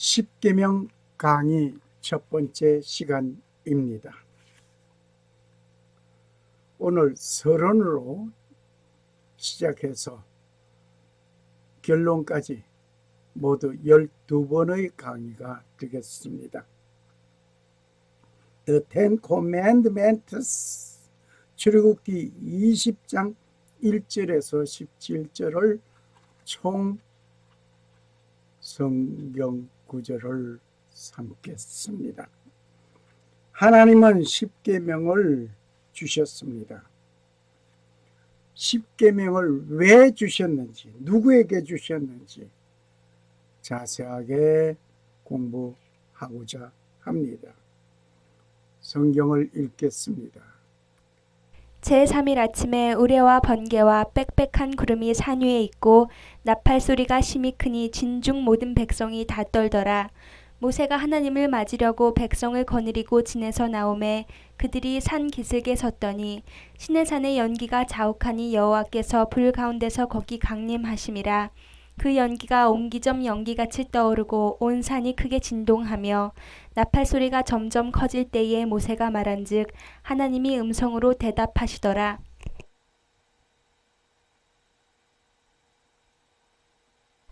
십계명 강의 첫 번째 시간입니다. 오늘 서론으로 시작해서 결론까지 모두 12번의 강의가 되겠습니다. The Ten Commandments, 출애굽기 20장 1절에서 17절을 총 성경 구절을 삼겠습니다. 하나님은 십계명을 주셨습니다. 십계명을 왜 주셨는지, 누구에게 주셨는지 자세하게 공부하고자 합니다. 성경을 읽겠습니다. 제3일 아침에 우레와 번개와 빽빽한 구름이 산 위에 있고 나팔 소리가 심히 크니 진중 모든 백성이 다 떨더라. 모세가 하나님을 맞으려고 백성을 거느리고 진에서 나오매 그들이 산 기슭에 섰더니 시내산의 연기가 자욱하니 여호와께서 불 가운데서 거기 강림하심이라. 그 연기가 옹기점 연기같이 떠오르고 온 산이 크게 진동하며 나팔 소리가 점점 커질 때에 모세가 말한즉 하나님이 음성으로 대답하시더라.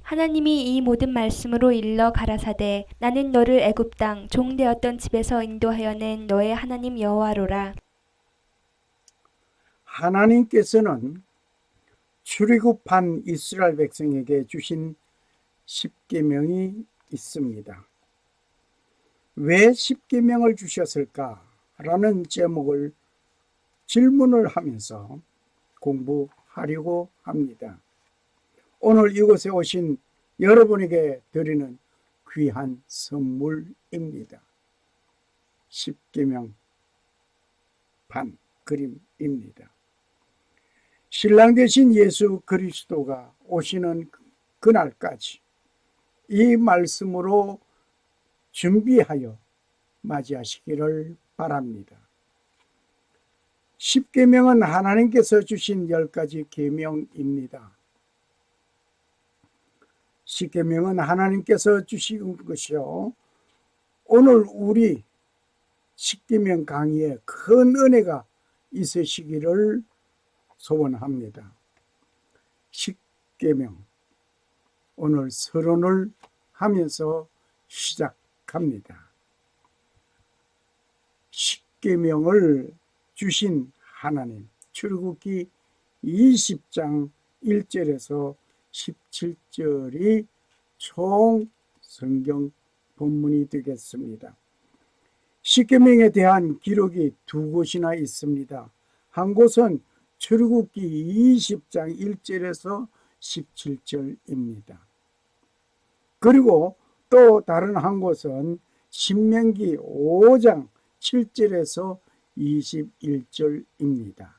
하나님이 이 모든 말씀으로 일러 가라사대 나는 너를 애굽 땅 종되었던 집에서 인도하여 낸 너의 하나님 여호와로라. 하나님께서는 출애굽한 이스라엘 백성에게 주신 십계명이 있습니다. 왜 십계명을 주셨을까라는 제목을 질문을 하면서 공부하려고 합니다. 오늘 이곳에 오신 여러분에게 드리는 귀한 선물입니다. 십계명 반 그림입니다. 신랑 되신 예수 그리스도가 오시는 그날까지 이 말씀으로 준비하여 맞이하시기를 바랍니다. 십계명은 하나님께서 주신 10가지 계명입니다. 십계명은 하나님께서 주신 것이요, 오늘 우리 십계명 강의에 큰 은혜가 있으시기를 소원합니다. 십계명, 오늘 서론을 하면서 시작합니다. 십계명을 주신 하나님, 출애굽기 20장 1절에서 17절이 총 성경 본문이 되겠습니다. 십계명에 대한 기록이 두 곳이나 있습니다. 한 곳은 출애굽기 20장 1절에서 17절입니다. 그리고 또 다른 한 곳은 신명기 5장 7절에서 21절입니다.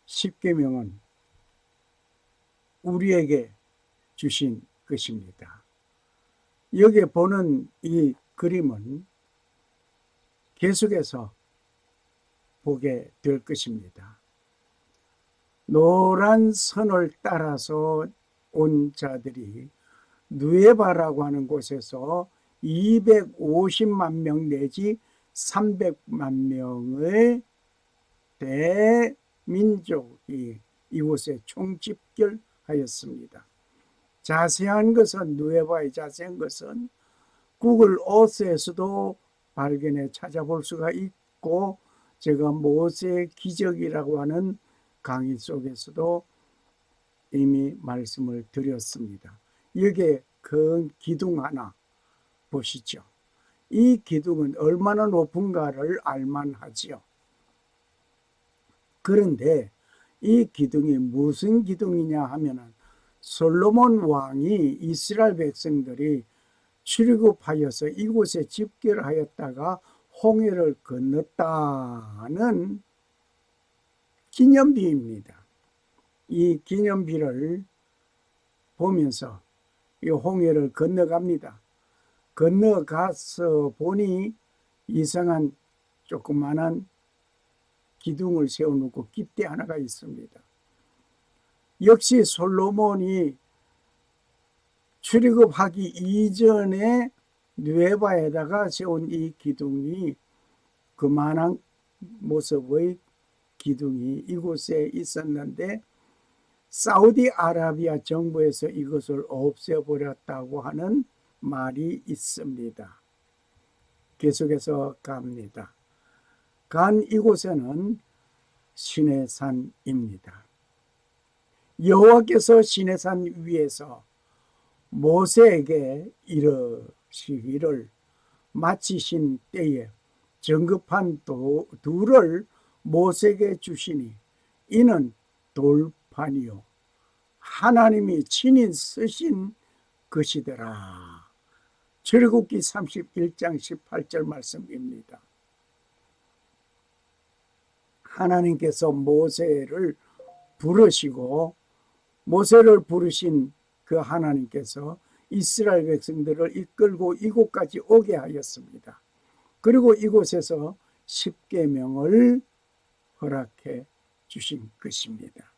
십계명은 우리에게 주신 것입니다. 여기에 보는 이 그림은 계속해서 보게 될 것입니다. 노란 선을 따라서 온 자들이 누에바라고 하는 곳에서 250만 명 내지 300만 명의 대민족이 이곳에 총집결하였습니다. 자세한 것은, 누에바의 자세한 것은 구글 어스에서도 발견해 찾아볼 수가 있고, 제가 모세의 기적이라고 하는 강의 속에서도 이미 말씀을 드렸습니다. 여기에 큰 기둥 하나 보시죠. 이 기둥은 얼마나 높은가를 알만하지요. 그런데 이 기둥이 무슨 기둥이냐 하면은 솔로몬 왕이 이스라엘 백성들이 출애굽하여서 이곳에 집결하였다가 홍해를 건넜다는 기념비입니다. 이 기념비를 보면서 이 홍해를 건너갑니다. 건너가서 보니 이상한 조그마한 기둥을 세워놓고 깃대 하나가 있습니다. 역시 솔로몬이 출애굽하기 이전에 누에바에다가 세운 이 기둥이 그만한 모습의 기둥이 이곳에 있었는데 사우디아라비아 정부에서 이것을 없애버렸다고 하는 말이 있습니다. 계속해서 갑니다. 간 이곳에는 시내산입니다. 여호와께서 시내산 위에서 모세에게 이르시기를 마치신 때에 정급한 돌을 모세에게 주시니 이는 돌판이요 하나님이 친히 쓰신 것이더라. 출애굽기 31장 18절 말씀입니다. 하나님께서 모세를 부르시고 모세를 부르신 그 하나님께서 이스라엘 백성들을 이끌고 이곳까지 오게 하였습니다. 그리고 이곳에서 십계명을 허락해 주신 것입니다.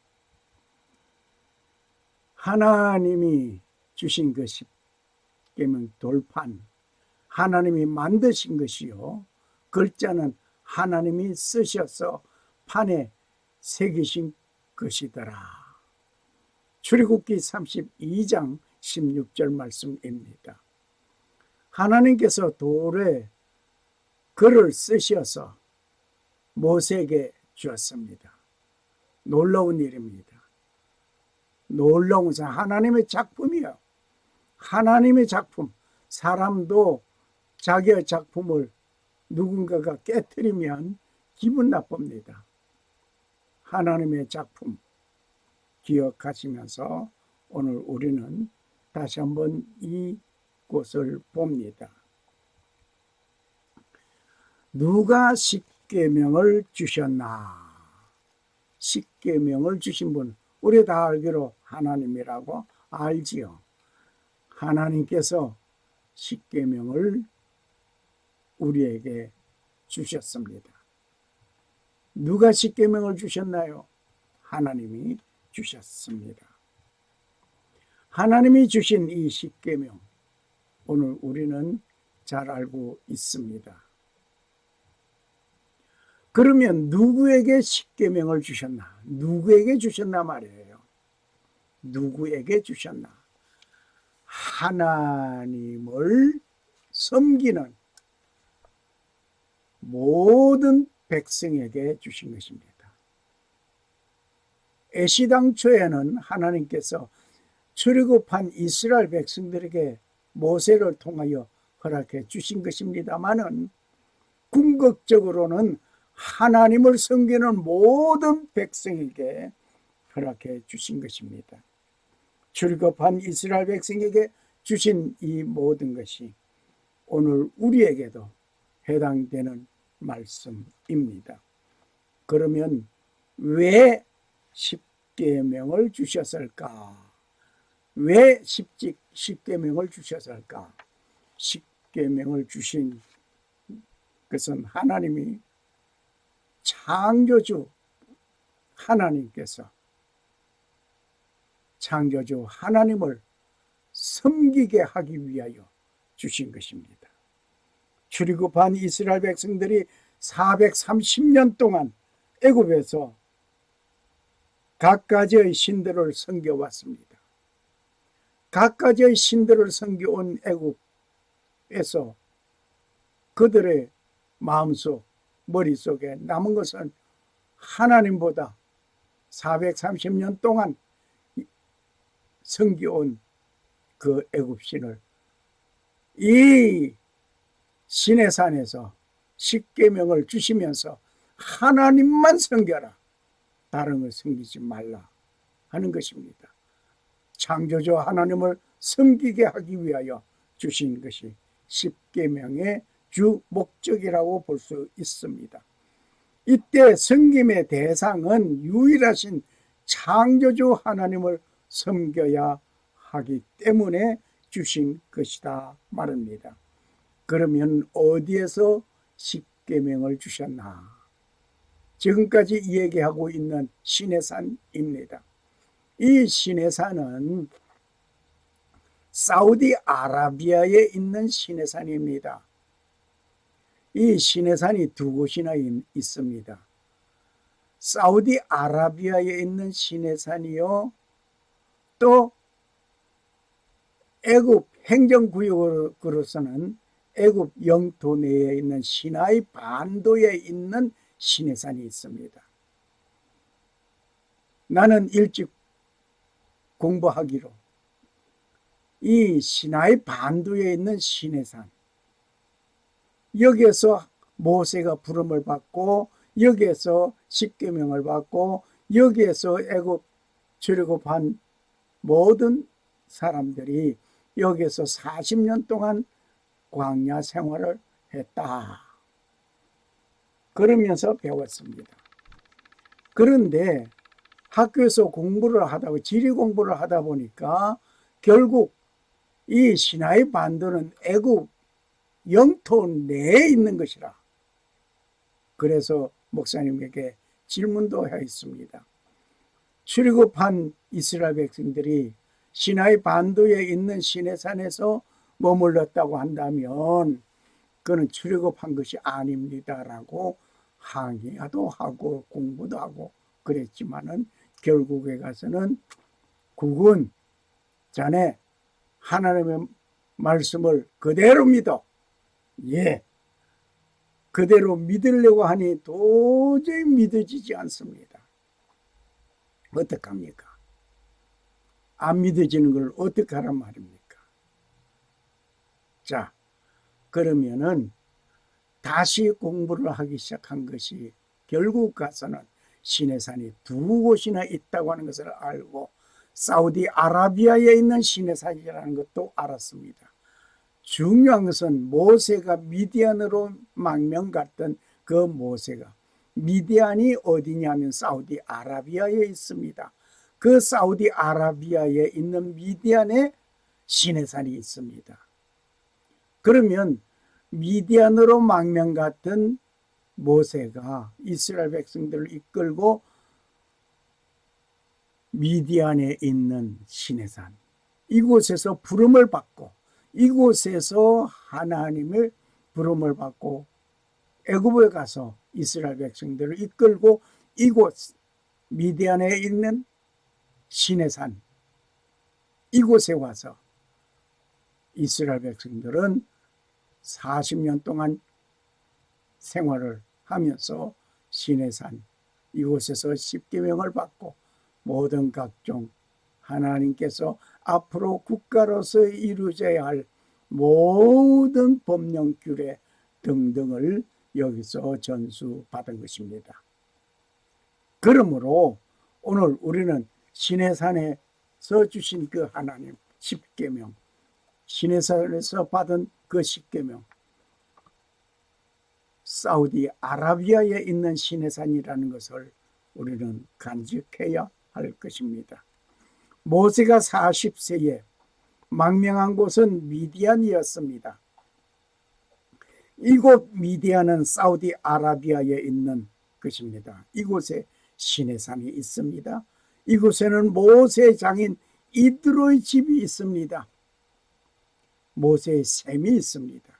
하나님이 주신 그 십계명 돌판, 하나님이 만드신 것이요 글자는 하나님이 쓰셔서 판에 새기신 것이더라. 출애굽기 32장 16절 말씀입니다. 하나님께서 돌에 글을 쓰셔서 모세에게 주었습니다. 놀라운 일입니다. 놀라운 하나님의 작품이요. 하나님의 작품. 사람도 자기의 작품을 누군가가 깨트리면 기분 나쁩니다. 하나님의 작품 기억하시면서 오늘 우리는 다시 한번 이곳을 봅니다. 누가 십계명을 주셨나? 십계명을 주신 분, 우리 다 알기로 하나님이라고 알지요. 하나님께서 십계명을 우리에게 주셨습니다. 누가 십계명을 주셨나요? 하나님이 주셨습니다. 하나님이 주신 이 십계명, 오늘 우리는 잘 알고 있습니다. 그러면 누구에게 십계명을 주셨나? 누구에게 주셨나 말이에요. 누구에게 주셨나? 하나님을 섬기는 모든 백성에게 주신 것입니다. 애시당초에는 하나님께서 출애굽한 이스라엘 백성들에게 모세를 통하여 허락해 주신 것입니다마는 궁극적으로는 하나님을 섬기는 모든 백성에게 허락해 주신 것입니다. 출애굽한 이스라엘 백성에게 주신 이 모든 것이 오늘 우리에게도 해당되는 말씀입니다. 그러면 왜 십계명을 주셨을까? 왜 십계명을 주셨을까? 십계명을 주신 것은 하나님이 창조주 하나님께서 창조주 하나님을 섬기게 하기 위하여 주신 것입니다. 출애굽한 이스라엘 백성들이 430년 동안 애굽에서 갖가지의 신들을 섬겨왔습니다. 갖가지의 신들을 섬겨온 애굽에서 그들의 마음속 머릿속에 남은 것은 하나님보다 430년 동안 섬겨온 그 애굽신을 이 시내산에서 십계명을 주시면서 하나님만 섬겨라, 다른 걸 섬기지 말라 하는 것입니다. 창조주 하나님을 섬기게 하기 위하여 주신 것이 십계명의 주 목적이라고 볼 수 있습니다. 이때 섬김의 대상은 유일하신 창조주 하나님을 섬겨야 하기 때문에 주신 것이다 말입니다. 그러면 어디에서 십계명을 주셨나? 지금까지 얘기하고 있는 시내산입니다. 이 시내산은 사우디아라비아에 있는 시내산입니다. 이 시내산이 두 곳이나 있습니다. 사우디아라비아에 있는 시내산이요, 또 애굽 행정구역으로서는 애굽 영토 내에 있는 시나이 반도에 있는 시내산이 있습니다. 나는 일찍 공부하기로 이 시나이 반도에 있는 시내산, 여기에서 모세가 부름을 받고, 여기에서 십계명을 받고, 여기에서 애굽 출애굽한 모든 사람들이 여기에서 40년 동안 광야 생활을 했다. 그러면서 배웠습니다. 그런데 학교에서 공부를 하다, 지리 공부를 하다 보니까 결국 이 시나이 반도는 애굽 영토 내에 있는 것이라. 그래서 목사님에게 질문도 했습니다. 출애굽한 이스라엘 백성들이 시나이 반도에 있는 시내산에서 머물렀다고 한다면 그는 출애굽한 것이 아닙니다라고 항의도 하고 공부도 하고 그랬지만은 결국에 가서는 국은 자네 하나님의 말씀을 그대로 믿어. 예, 그대로 믿으려고 하니 도저히 믿어지지 않습니다. 어떡합니까? 안 믿어지는 걸 어떻게 하란 말입니까? 자, 그러면은 다시 공부를 하기 시작한 것이 결국 가서는 시내산이 두 곳이나 있다고 하는 것을 알고 사우디아라비아에 있는 시내산이라는 것도 알았습니다. 중요한 것은 모세가 미디안으로 망명 갔던 그 모세가, 미디안이 어디냐면 사우디아라비아에 있습니다. 그 사우디아라비아에 있는 미디안에 시내산이 있습니다. 그러면 미디안으로 망명 갔던 모세가 이스라엘 백성들을 이끌고 미디안에 있는 시내산, 이곳에서 부름을 받고, 이곳에서 하나님의 부름을 받고 애굽에 가서 이스라엘 백성들을 이끌고 이곳 미디안에 있는 시내산, 이곳에 와서 이스라엘 백성들은 40년 동안 생활을 하면서 시내산 이곳에서 십계명을 받고 모든 각종 하나님께서 앞으로 국가로서 이루어져야 할 모든 법령 규례 등등을 여기서 전수받은 것입니다. 그러므로 오늘 우리는 시내산에서 주신 그 하나님 십계명, 시내산에서 받은 그 십계명, 사우디아라비아에 있는 시내산이라는 것을 우리는 간직해야 할 것입니다. 모세가 40세에 망명한 곳은 미디안이었습니다. 이곳 미디안은 사우디아라비아에 있는 것입니다. 이곳에 시내산이 있습니다. 이곳에는 모세의 장인 이드로의 집이 있습니다. 모세의 샘이 있습니다.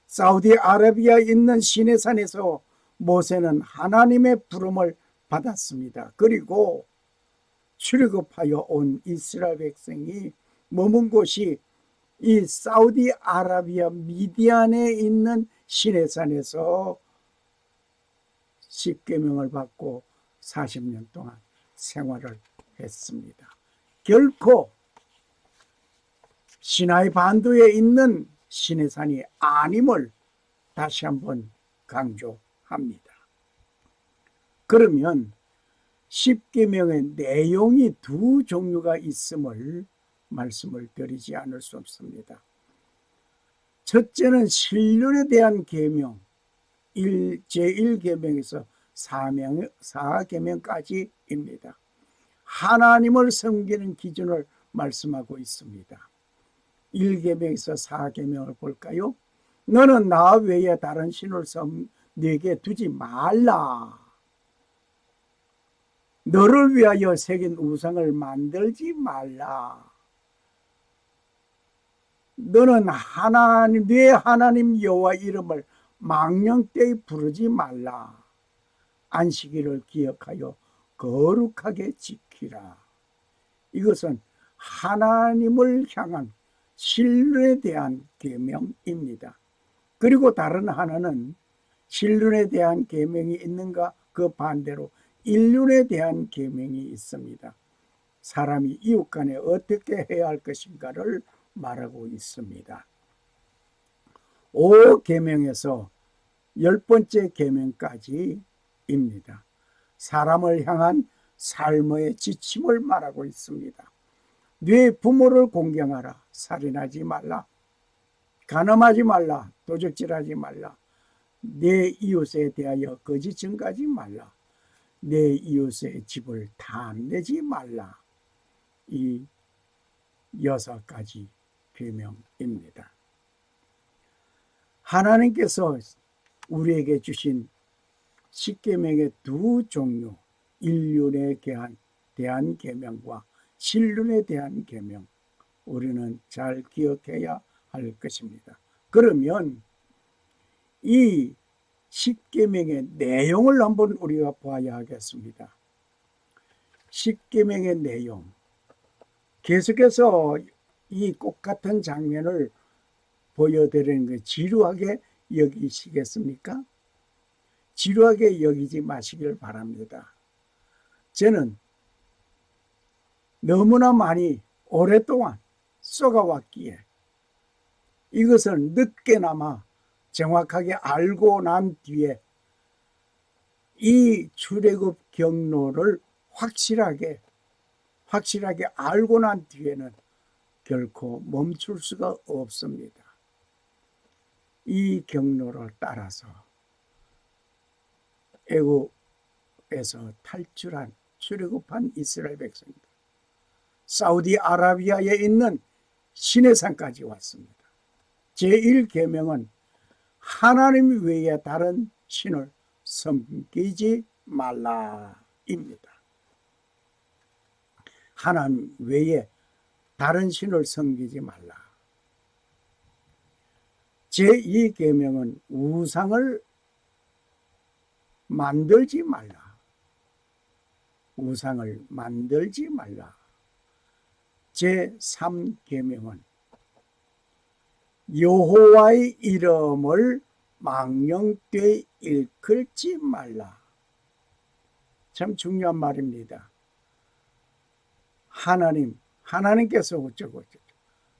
사우디아라비아에 있는 시내산에서 모세는 하나님의 부름을 받았습니다. 그리고 출애굽하여 온 이스라엘 백성이 머문 곳이 이 사우디아라비아 미디안에 있는 시내산에서 십계명을 받고 40년 동안 생활을 했습니다. 결코 시나이 반도에 있는 시내산이 아님을 다시 한번 강조합니다. 그러면 십계명의 내용이 두 종류가 있음을 말씀을 드리지 않을 수 없습니다. 첫째는 신륜에 대한 계명, 제1계명에서 4계명까지입니다. 하나님을 섬기는 기준을 말씀하고 있습니다. 1계명에서 4계명을 볼까요? 너는 나 외에 다른 신을 네게 두지 말라. 너를 위하여 새긴 우상을 만들지 말라. 너는 네 하나님 여호와 이름을 망령되이 부르지 말라. 안식일을 기억하여 거룩하게 지키라. 이것은 하나님을 향한 신륜에 대한 계명입니다. 그리고 다른 하나는 신륜에 대한 계명이 있는가? 그 반대로 인륜에 대한 계명이 있습니다. 사람이 이웃 간에 어떻게 해야 할 것인가를 말하고 있습니다. 5계명에서 10번째 계명까지입니다. 사람을 향한 삶의 지침을 말하고 있습니다. 네 부모를 공경하라. 살인하지 말라. 간음하지 말라. 도적질하지 말라. 내 이웃에 대하여 거짓 증거하지 말라. 내 이웃의 집을 탐내지 말라. 이 6가지 계명입니다. 하나님께서 우리에게 주신 10계명의 두 종류, 인륜에 대한 계명과 신륜에 대한 계명, 우리는 잘 기억해야 할 것입니다. 그러면 이 10계명의 내용을 한번 우리가 봐야 하겠습니다. 10계명의 내용, 계속해서 이 꽃같은 장면을 보여드리는 거 지루하게 여기시겠습니까? 지루하게 여기지 마시길 바랍니다. 저는 너무나 많이 오랫동안 쏘가왔기에 이것을 늦게나마 정확하게 알고 난 뒤에 이 출애굽 경로를 확실하게 알고 난 뒤에는 결코 멈출 수가 없습니다. 이 경로를 따라서 애굽에서 탈출한 출애굽한 이스라엘 백성들, 사우디아라비아에 있는 시내산까지 왔습니다. 제1계명은 하나님 외에 다른 신을 섬기지 말라입니다. 하나님 외에 다른 신을 섬기지 말라. 제2계명은 우상을 만들지 말라. 우상을 만들지 말라. 제3계명은 여호와의 이름을 망령되이 일컬지 말라. 참 중요한 말입니다. 하나님께서 어쩌고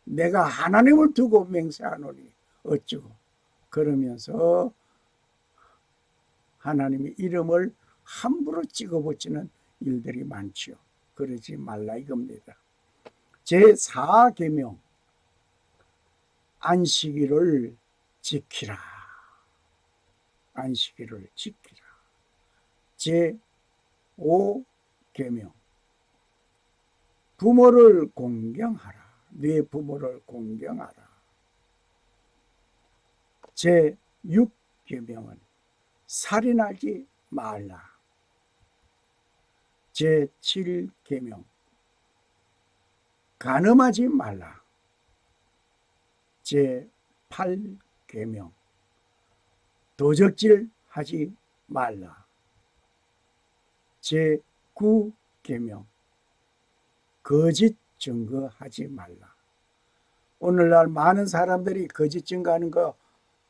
내가 하나님을 두고 맹세하노니 어쩌고 그러면서 하나님의 이름을 함부로 찍어붙이는 일들이 많지요. 그러지 말라 이겁니다. 제4계명 안식일을 지키라. 안식일을 지키라. 제5계명 부모를 공경하라. 네 부모를 공경하라. 제6계명은 살인하지 말라. 제7계명 간음하지 말라. 제8계명 도적질하지 말라. 제9계명 거짓 증거하지 말라. 오늘날 많은 사람들이 거짓 증거하는 거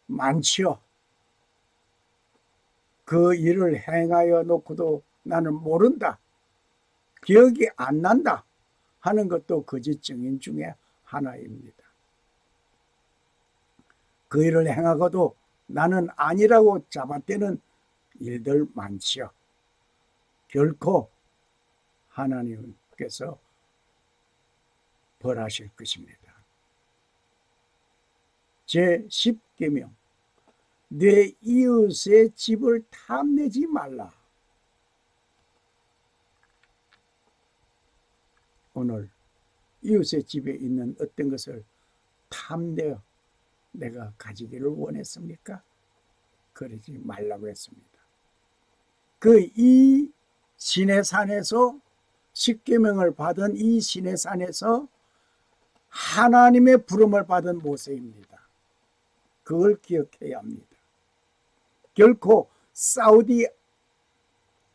많지요. 그 일을 행하여 놓고도 나는 모른다, 기억이 안 난다 하는 것도 거짓 증인 중에 하나입니다. 그 일을 행하고도 나는 아니라고 잡아떼는 일들 많지요. 결코 하나님께서 벌하실 것입니다. 제10계명 내 이웃의 집을 탐내지 말라. 오늘 이웃의 집에 있는 어떤 것을 탐내어 내가 가지기를 원했습니까? 그러지 말라고 했습니다. 이 시내산에서 십계명을 받은 이 시내산에서 하나님의 부름을 받은 모세입니다. 그걸 기억해야 합니다. 결코 사우디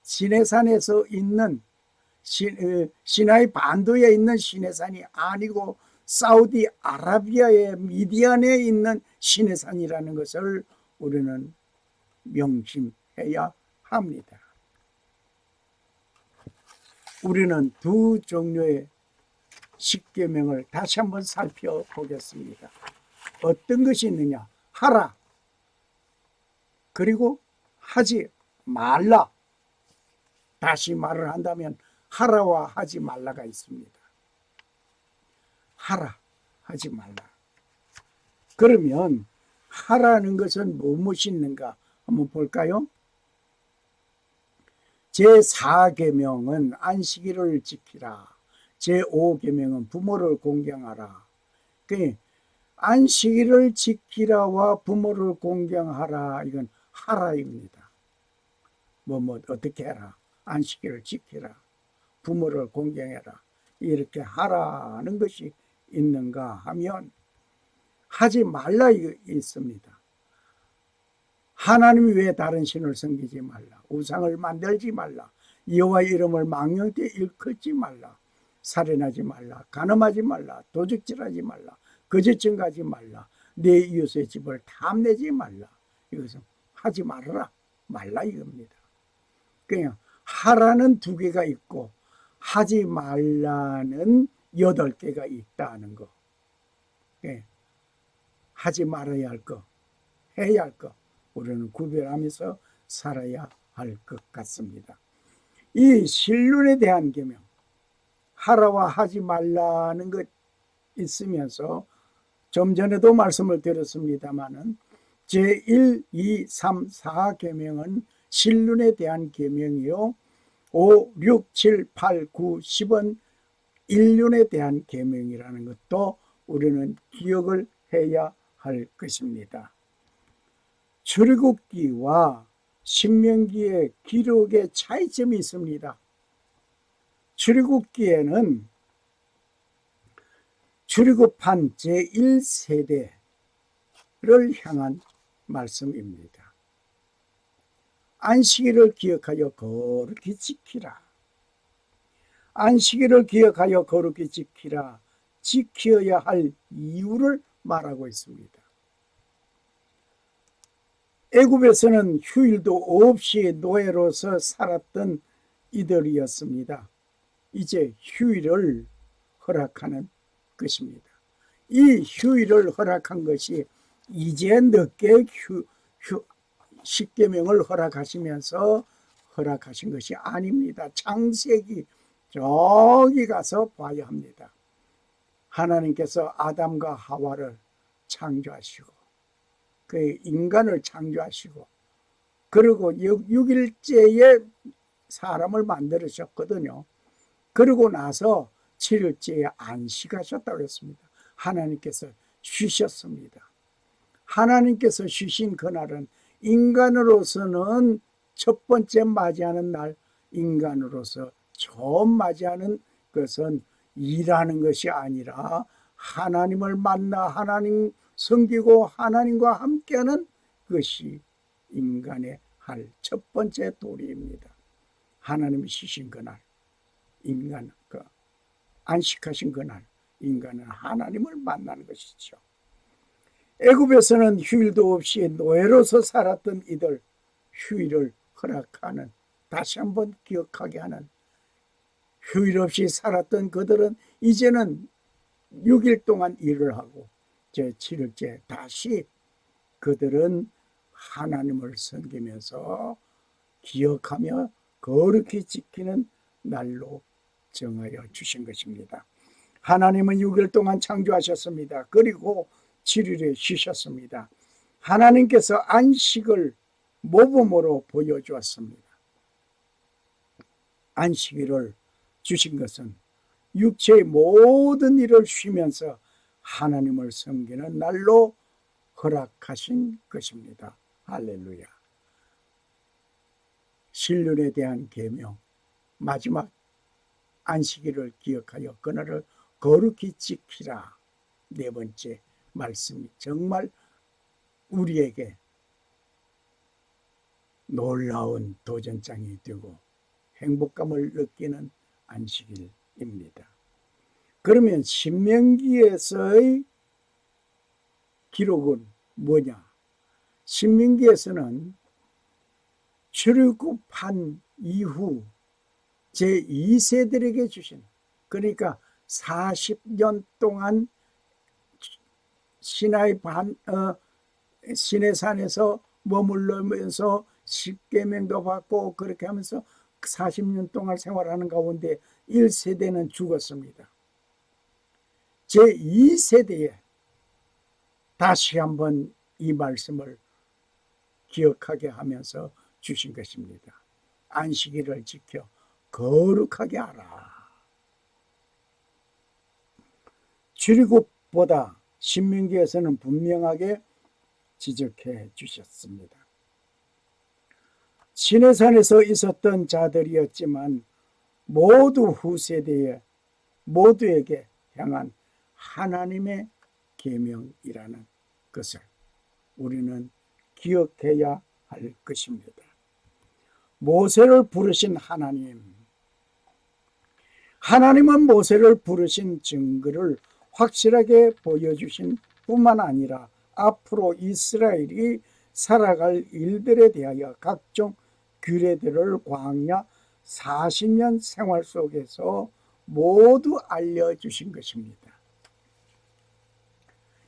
시내산에서 있는 시나이 반도에 있는 시내산이 아니고 사우디 아라비아의 미디안에 있는 시내산이라는 것을 우리는 명심해야 합니다. 우리는 두 종류의 십계명을 다시 한번 살펴보겠습니다. 어떤 것이 있느냐? 하라, 그리고 하지 말라. 다시 말을 한다면 하라와 하지 말라가 있습니다. 하라, 하지 말라. 그러면 하라는 것은 무엇이 있는가 한번 볼까요? 제4계명은 안식일을 지키라. 제5계명은 부모를 공경하라. 안식일을 지키라와 부모를 공경하라, 이건 하라입니다. 어떻게 해라. 안식일을 지키라. 부모를 공경해라. 이렇게 하라는 것이 있는가 하면 하지 말라 있습니다. 하나님이 왜 다른 신을 섬기지 말라. 우상을 만들지 말라. 여호와의 이름을 망령되이 일컬지 말라. 살인하지 말라. 간음하지 말라. 도적질하지 말라. 거짓 증거하지 말라. 내 이웃의 집을 탐내지 말라. 이것은 하지 말라. 말라 이겁니다. 그냥 하라는 2개가 있고 하지 말라는 8개가 있다는 거. 하지 말아야 할 거, 해야 할 거, 우리는 구별하면서 살아야 할 것 같습니다. 이 신륜에 대한 계명, 하라와 하지 말라는 것 있으면서 좀 전에도 말씀을 드렸습니다마는 제1, 2, 3, 4 계명은 신륜에 대한 계명이요, 5, 6, 7, 8, 9, 10은 인륜에 대한 계명이라는 것도 우리는 기억을 해야 할 것입니다. 출애굽기와 신명기의 기록의 차이점이 있습니다. 출애굽기에는 출애굽한 제1세대를 향한 말씀입니다. 안식일을 기억하여 거룩히 지키라. 안식일을 기억하여 거룩히 지키라. 지켜야 할 이유를 말하고 있습니다. 애굽에서는 휴일도 없이 노예로서 살았던 이들이었습니다. 이제 휴일을 허락하는 것입니다. 이 휴일을 허락한 것이 이제 늦게 십계명을 허락하시면서 허락하신 것이 아닙니다. 창세기 저기 가서 봐야 합니다. 하나님께서 아담과 하와를 창조하시고 그 인간을 창조하시고 그리고 6일째에 사람을 만들으셨거든요. 그러고 나서 7일째에 안식하셨다고 했습니다. 하나님께서 쉬셨습니다. 하나님께서 쉬신 그날은 인간으로서는 첫 번째 맞이하는 날, 인간으로서 처음 맞이하는 것은 일하는 것이 아니라 하나님을 만나 하나님 섬기고 하나님과 함께하는 것이 인간의 할 첫 번째 도리입니다. 하나님이 쉬신 그날, 인간 안식하신 그날, 인간은 하나님을 만나는 것이죠. 애굽에서는 휴일도 없이 노예로서 살았던 이들, 휴일을 허락하는, 다시 한번 기억하게 하는, 휴일 없이 살았던 그들은 이제는 6일 동안 일을 하고 제7일째 다시 그들은 하나님을 섬기면서 기억하며 거룩히 지키는 날로 정하여 주신 것입니다. 하나님은 6일 동안 창조하셨습니다. 그리고 7일에 쉬셨습니다. 하나님께서 안식을 모범으로 보여주었습니다. 안식일을 주신 것은 육체의 모든 일을 쉬면서 하나님을 섬기는 날로 허락하신 것입니다. 할렐루야. 신륜에 대한 계명, 마지막 안식일을 기억하여 그날을 거룩히 지키라. 네 번째 말씀이 정말 우리에게 놀라운 도전장이 되고 행복감을 느끼는 안식일입니다. 그러면 신명기에서의 기록은 뭐냐? 신명기에서는 출애굽한 이후 제2세들에게 주신, 그러니까 40년 동안 시내산에서 머물러면서 십계명도 받고 그렇게 하면서 40년 동안 생활하는 가운데 1세대는 죽었습니다. 제2세대에 다시 한번 이 말씀을 기억하게 하면서 주신 것입니다. 안식일을 지켜 거룩하게 하라. 출애굽보다 신명기에서는 분명하게 지적해 주셨습니다. 시내산에서 있었던 자들이었지만 모두 후세대에 모두에게 향한 하나님의 계명이라는 것을 우리는 기억해야 할 것입니다. 모세를 부르신 하나님은 모세를 부르신 증거를 확실하게 보여주신 뿐만 아니라 앞으로 이스라엘이 살아갈 일들에 대하여 각종 규례들을 광야 40년 생활 속에서 모두 알려주신 것입니다.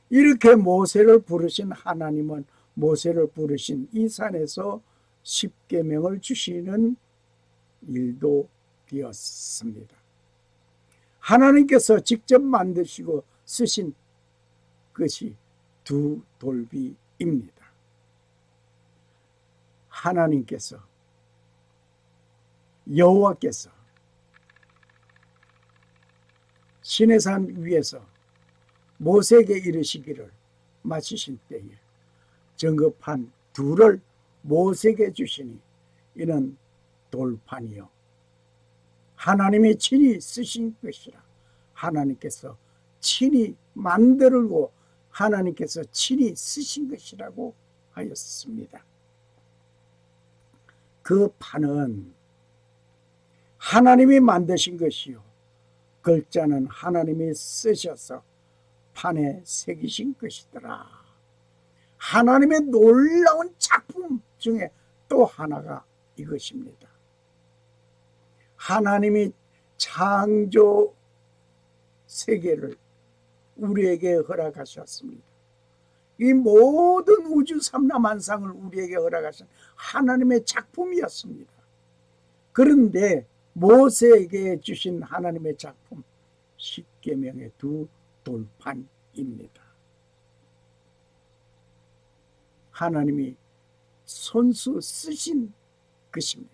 이렇게 모세를 부르신 하나님은 모세를 부르신 이 산에서 십계명을 주시는 일도 되었습니다. 하나님께서 직접 만드시고 쓰신 것이 두 돌비입니다. 하나님께서 여호와께서 시내산 위에서 모세에게 이르시기를 마치신 때에 정급한 둘을 모세에게 주시니 이는 돌판이요 하나님이 친히 쓰신 것이라. 하나님께서 친히 만들고 하나님께서 친히 쓰신 것이라고 하였습니다. 그 판은 하나님이 만드신 것이요 글자는 하나님이 쓰셔서 판에 새기신 것이더라. 하나님의 놀라운 작품 중에 또 하나가 이것입니다. 하나님이 창조 세계를 우리에게 허락하셨습니다. 이 모든 우주 삼라만상을 우리에게 허락하신 하나님의 작품이었습니다. 그런데 모세에게 주신 하나님의 작품 십계명의 두 돌판입니다. 하나님이 손수 쓰신 것입니다.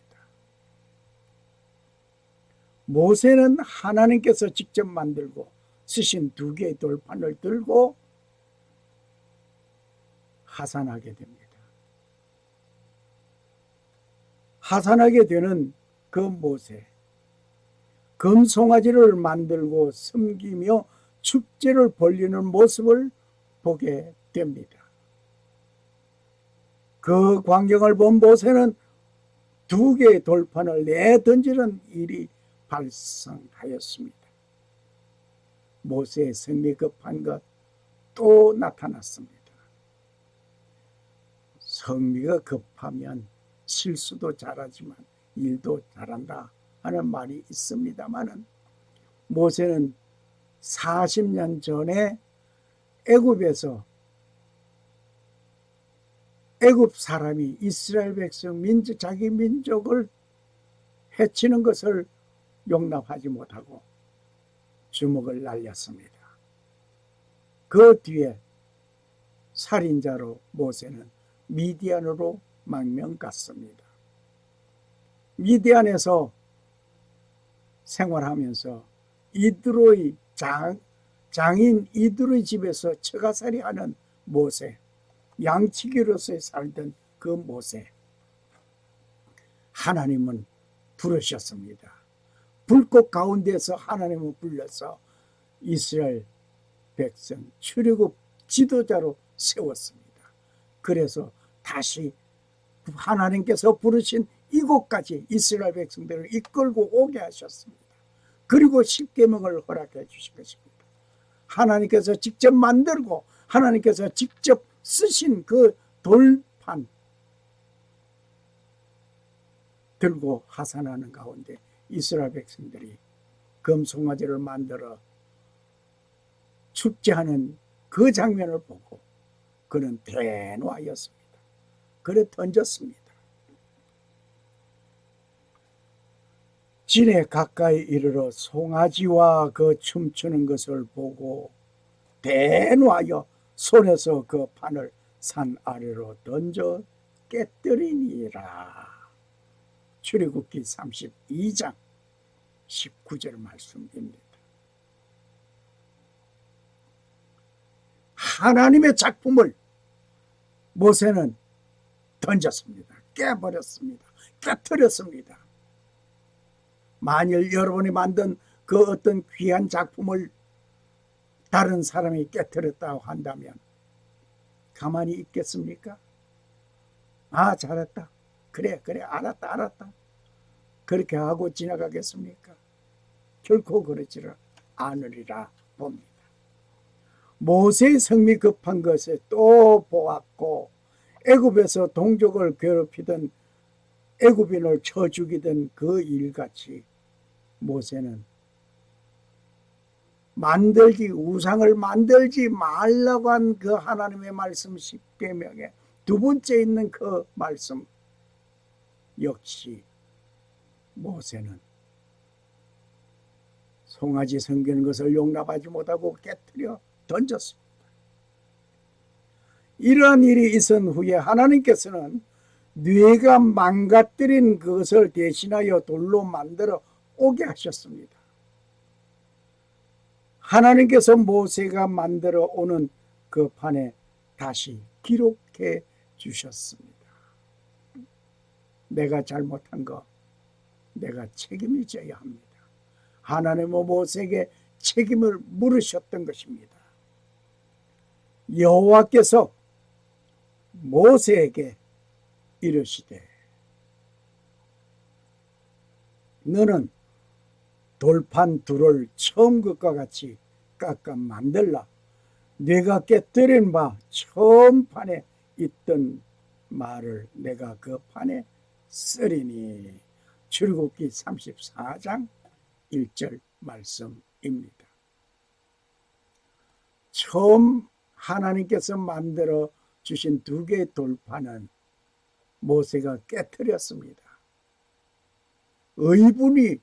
모세는 하나님께서 직접 만들고 쓰신 두 개의 돌판을 들고 하산하게 됩니다. 하산하게 되는 그 모세, 금송아지를 만들고 섬기며 축제를 벌리는 모습을 보게 됩니다. 그 광경을 본 모세는 두 개의 돌판을 내던지는 일이 발생하였습니다. 모세의 성미 급한 것 또 나타났습니다. 성미가 급하면 실수도 잘하지만 일도 잘한다 하는 말이 있습니다마는 모세는 40년 전에 애굽에서 애굽 사람이 이스라엘 백성 자기 민족을 해치는 것을 용납하지 못하고 주먹을 날렸습니다. 그 뒤에 살인자로 모세는 미디안으로 망명 갔습니다. 미디안에서 생활하면서 이드로의 장인 이드로의 집에서 처가살이 하는 모세, 양치기로서 살던 그 모세, 하나님은 부르셨습니다. 불꽃 가운데서 하나님을 불러서 이스라엘 백성 출애굽 지도자로 세웠습니다. 그래서 다시 하나님께서 부르신 이곳까지 이스라엘 백성들을 이끌고 오게 하셨습니다. 그리고 십계명을 허락해 주신 것입니다. 하나님께서 직접 만들고 하나님께서 직접 쓰신 그 돌판 들고 하산하는 가운데 이스라엘 백성들이 금송아지를 만들어 축제하는 그 장면을 보고 그는 대노하였습니다. 그래 던졌습니다. 진에 가까이 이르러 송아지와 그 춤추는 것을 보고 대노하여 손에서 그 판을 산 아래로 던져 깨뜨리니라. 출애굽기 32장 19절 말씀입니다. 하나님의 작품을 모세는 던졌습니다. 깨버렸습니다. 깨뜨렸습니다. 만일 여러분이 만든 그 어떤 귀한 작품을 다른 사람이 깨뜨렸다고 한다면 가만히 있겠습니까? 아, 잘했다. 그래 알았다. 그렇게 하고 지나가겠습니까? 결코 그러지를 않으리라 봅니다. 모세의 성미 급한 것에 또 보았고 애굽에서 동족을 괴롭히던 애굽인을 쳐 죽이던 그 일같이 모세는 우상을 만들지 말라고 한 그 하나님의 말씀 10계명에 두 번째 있는 그 말씀 역시 모세는 송아지 섬기는 것을 용납하지 못하고 깨뜨려 던졌습니다. 이러한 일이 있은 후에 하나님께서는 네가 망가뜨린 그것을 대신하여 돌로 만들어 오게 하셨습니다. 하나님께서 모세가 만들어 오는 그 판에 다시 기록해 주셨습니다. 내가 잘못한 거 내가 책임을 져야 합니다. 하나님은 모세에게 책임을 물으셨던 것입니다. 여호와께서 모세에게 이르시되 너는 돌판 둘을 처음 것과 같이 깎아 만들라. 내가 깨뜨린 바 처음 판에 있던 말을 내가 그 판에 쓰리니. 출애굽기 34장 1절 말씀입니다. 처음 하나님께서 만들어 주신 두 개의 돌판은 모세가 깨뜨렸습니다. 의분이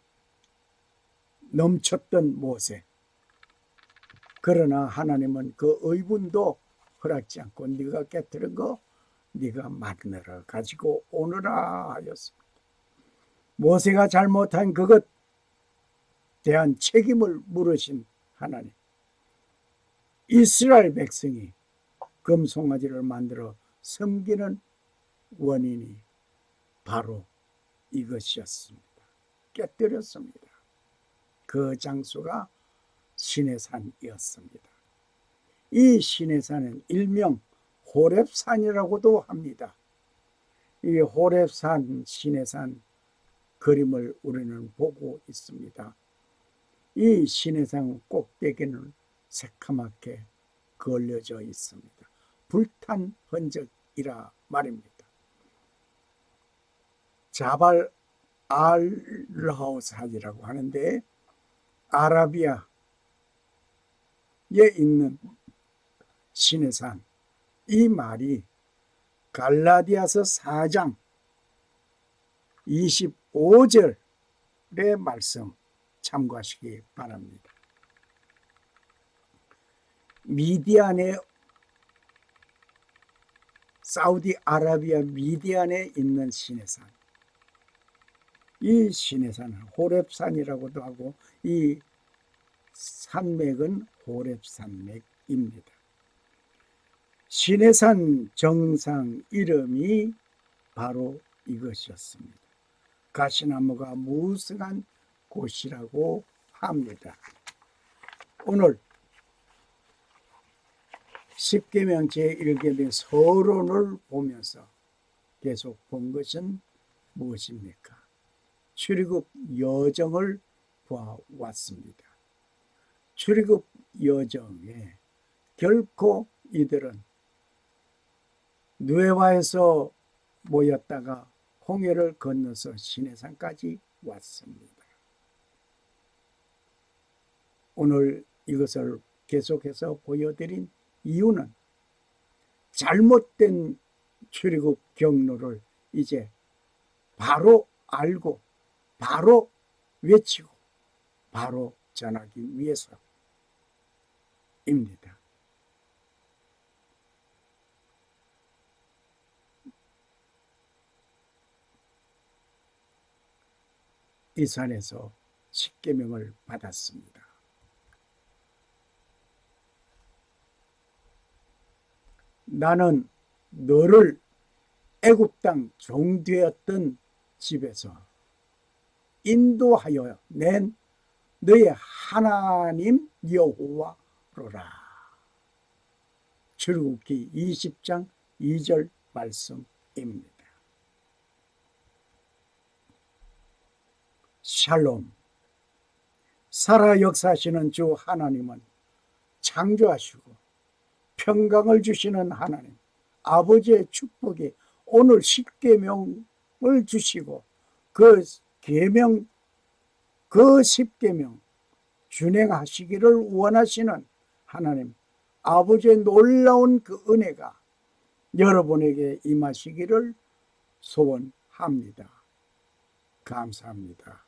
넘쳤던 모세. 그러나 하나님은 그 의분도 허락지 않고 네가 깨뜨린 거 네가 만들어 가지고 오너라 하였습니다. 모세가 잘못한 그것 대한 책임을 물으신 하나님. 이스라엘 백성이 금송아지를 만들어 섬기는 원인이 바로 이것이었습니다. 깨뜨렸습니다. 그 장소가 시내산이었습니다. 이 시내산은 일명 호렙산이라고도 합니다. 이 호렙산, 시내산 그림을 우리는 보고 있습니다. 이 시내산 꼭대기는 새카맣게 걸려져 있습니다. 불탄 흔적이라 말입니다. 자발 알라우산이라고 하는데 아라비아에 있는 시내산, 이 말이 갈라디아서 4장 25절의 말씀 참고하시기 바랍니다. 미디안의 사우디아라비아 미디안에 있는 시내산, 이 시내산은 호렙산이라고도 하고 이 산맥은 호렙산맥입니다. 시내산 정상 이름이 바로 이것이었습니다. 가시나무가 무성한 곳이라고 합니다. 오늘 십계명 제1계명 서론을 보면서 계속 본 것은 무엇입니까? 출애굽 여정을 보아왔습니다. 출애굽 여정에 결코 이들은 누에바에서 모였다가 홍해를 건너서 시내산까지 왔습니다. 오늘 이것을 계속해서 보여드린 이유는 잘못된 출애굽 경로를 이제 바로 알고 바로 외치고 바로 전하기 위해서입니다. 이 산에서 십계명을 받았습니다. 나는 너를 애굽 땅 종되었던 집에서 인도하여 낸 너의 하나님 여호와로라. 출애굽기 20장 2절 말씀입니다. 샬롬. 살아 역사하시는 주 하나님은 창조하시고 평강을 주시는 하나님, 아버지의 축복이 오늘 십계명을 주시고 그 계명, 그 십계명 준행하시기를 원하시는 하나님, 아버지의 놀라운 그 은혜가 여러분에게 임하시기를 소원합니다. 감사합니다.